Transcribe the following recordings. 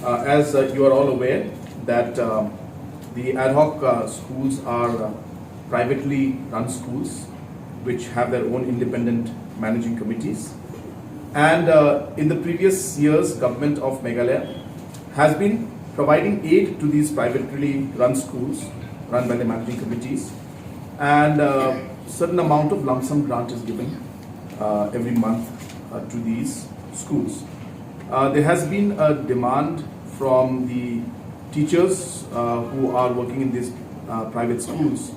As you are all aware that the ad hoc schools are privately run schools which have their own independent managing committees, and in the previous years government of Meghalaya has been providing aid to these privately run schools run by the managing committees, and certain amount of lump sum grant is given every month to these schools. There has been a demand from the teachers who are working in these private schools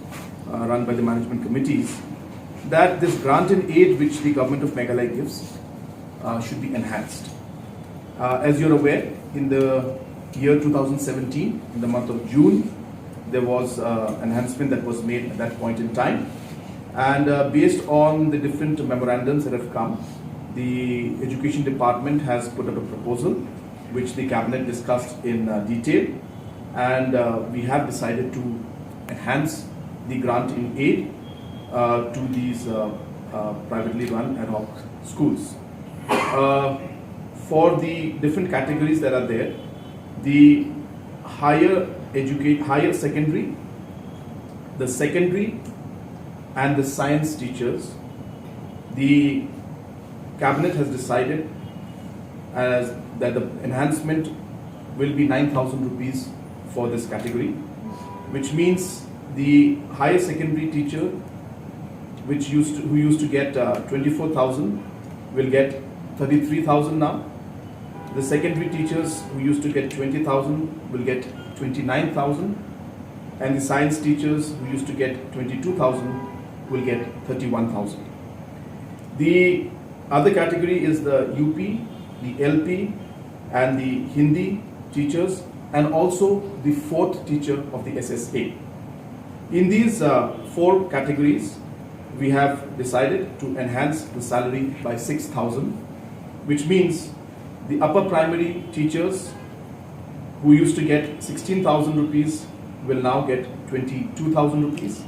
run by the management committees that this grant and aid which the government of Meghalaya gives should be enhanced. As you're aware, in the year 2017, in the month of June, there was enhancement that was made at that point in time, and based on the different memorandums that have come, the Education Department has put up a proposal which the Cabinet discussed in detail, and we have decided to enhance the grant in aid to these privately run ad hoc schools. For the different categories that are there, the higher secondary, the secondary and the science teachers, the Cabinet has decided that the enhancement will be 9,000 rupees for this category, which means the higher secondary teacher who used to get 24,000 will get 33,000 now. The secondary teachers who used to get 20,000 will get 29,000, and the science teachers who used to get 22,000 will get 31,000. The other category is the UP, the LP and the Hindi teachers, and also the fourth teacher of the SSA. In these four categories, we have decided to enhance the salary by 6,000, which means the upper primary teachers who used to get 16,000 rupees will now get 22,000 rupees.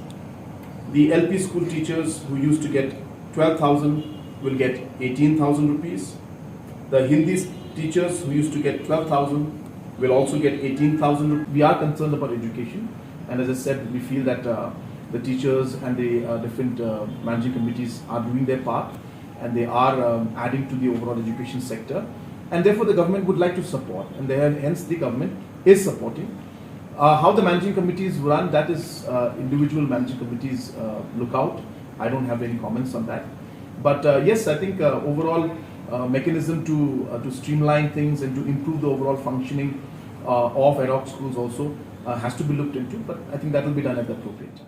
The LP school teachers who used to get 12,000 will get 18,000 rupees. The Hindi teachers who used to get 12,000 will also get 18,000 rupees. We are concerned about education, and as I said, we feel that the teachers and the different managing committees are doing their part, and they are adding to the overall education sector, and therefore the government would like to support, and hence the government is supporting. How the managing committees run, that is individual managing committees look out. I don't have any comments on that. But yes, I think overall mechanism to streamline things and to improve the overall functioning of ad hoc schools also has to be looked into, but I think that will be done at the appropriate time.